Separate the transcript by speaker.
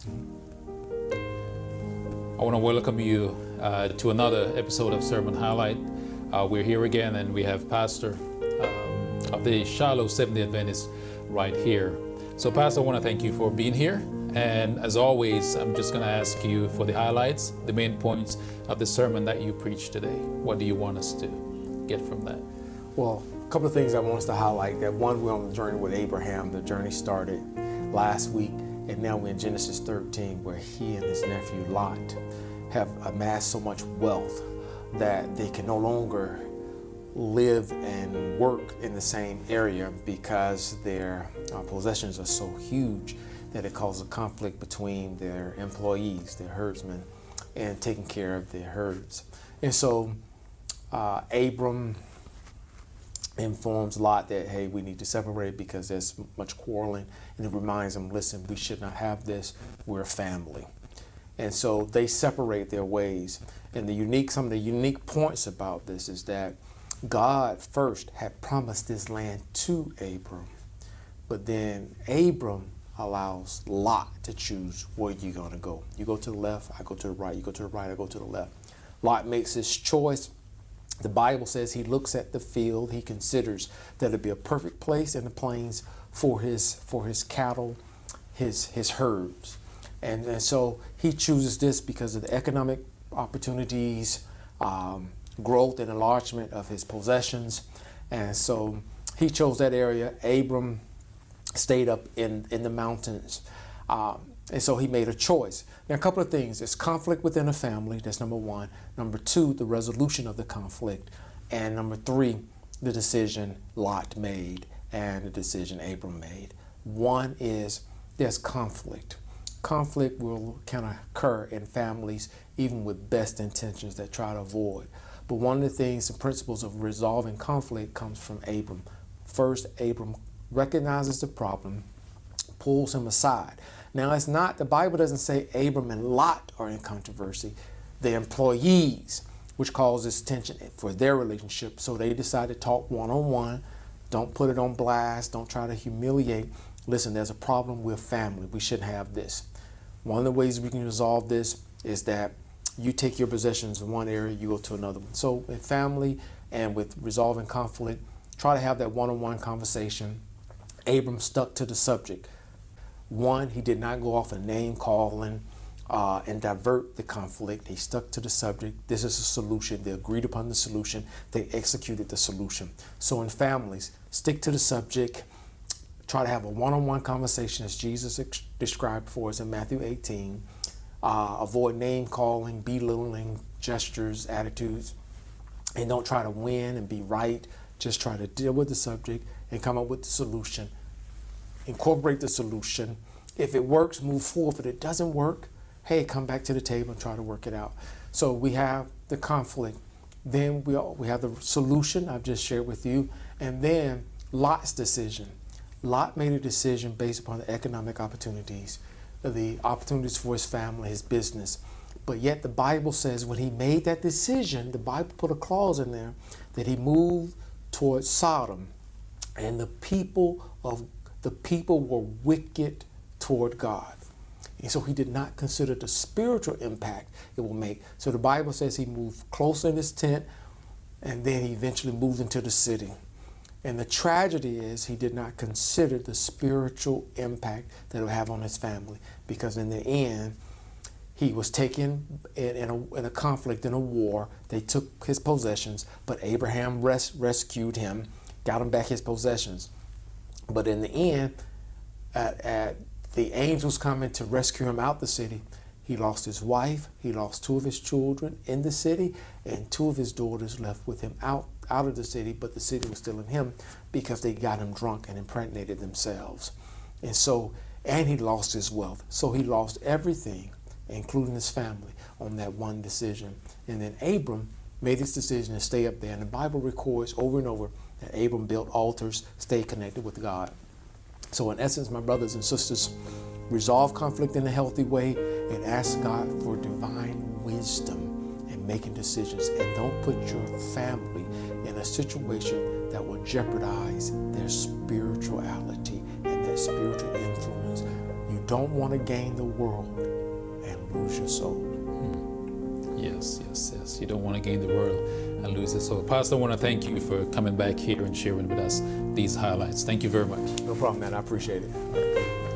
Speaker 1: I want to welcome you to another episode of Sermon Highlight. We're here again, and we have Pastor of the Shiloh Seventh-day Adventist right here. So, Pastor, I want to thank you for being here. And as always, I'm just going to ask you for the highlights, the main points of the sermon that you preached today. What do you want us to get from that?
Speaker 2: Well, a couple of things I want us to highlight. That one, we're on the journey with Abraham. The journey started last week, and now we're in Genesis 13, where he and his nephew Lot have amassed so much wealth that they can no longer live and work in the same area because their possessions are so huge that it causes a conflict between their employees, their herdsmen, and taking care of their herds. And so Abram informs Lot that, hey, we need to separate because there's much quarreling, and it reminds him, listen, we should not have this, we're a family. And so they separate their ways. And some of the unique points about this is that God first had promised this land to Abram, but then Abram allows Lot to choose where you're going to go. You go to the left, I go to the right. You go to the right, I go to the left. Lot makes his choice. The Bible says he looks at the field. He considers that it'd be a perfect place in the plains for his cattle, his herds. And so he chooses this because of the economic opportunities, growth and enlargement of his possessions. And so he chose that area. Abram stayed up in the mountains. And so he made a choice. Now, a couple of things. There's conflict within a family. That's number one. Number two, the resolution of the conflict. And number three, the decision Lot made and the decision Abram made. One is there's conflict. Conflict can occur in families, even with best intentions that try to avoid. But one of the things, the principles of resolving conflict comes from Abram. First, Abram recognizes the problem, pulls him aside. Now, it's not, the Bible doesn't say Abram and Lot are in controversy. The employees, which causes tension for their relationship. So they decide to talk one-on-one. Don't put it on blast. Don't try to humiliate. Listen, there's a problem. We're family. We shouldn't have this. One of the ways we can resolve this is that you take your possessions in one area, you go to another one. So in family and with resolving conflict, try to have that one-on-one conversation. Abram stuck to the subject. One, he did not go off a name calling and divert the conflict. He stuck to the subject. This is a solution. They agreed upon the solution. They executed the solution. So in families, stick to the subject. Try to have a one-on-one conversation as Jesus described for us in Matthew 18. Avoid name calling, belittling, gestures, attitudes, and don't try to win and be right. Just try to deal with the subject and come up with the solution. Incorporate the solution. If it works, move forward. If it doesn't work, hey, come back to the table and try to work it out. So we have the conflict. Then we have the solution I've just shared with you. And then Lot's decision. Lot made a decision based upon the economic opportunities, the opportunities for his family, his business. But yet the Bible says when he made that decision, the Bible put a clause in there that he moved towards Sodom, and the people were wicked toward God. And so he did not consider the spiritual impact it will make. So the Bible says he moved closer in his tent, and then he eventually moved into the city. And the tragedy is he did not consider the spiritual impact that it would have on his family, because in the end, he was taken in a conflict, in a war. They took his possessions, but Abraham rescued him, got him back his possessions. But in the end, the angels coming to rescue him out the city, he lost his wife, he lost two of his children in the city, and two of his daughters left with him out of the city, but the city was still in him because they got him drunk and impregnated themselves. And he lost his wealth. So he lost everything, including his family, on that one decision. And then Abram made his decision to stay up there. And the Bible records over and over that Abram built altars, stayed connected with God. So in essence, my brothers and sisters, resolve conflict in a healthy way and ask God for divine wisdom in making decisions. And don't put your family in a situation that will jeopardize their spirituality and their spiritual influence. You don't want to gain the world and lose your soul.
Speaker 1: Yes, yes, yes. You don't want to gain the world and lose it. So, Pastor, I want to thank you for coming back here and sharing with us these highlights. Thank you very much.
Speaker 2: No problem, man. I appreciate it.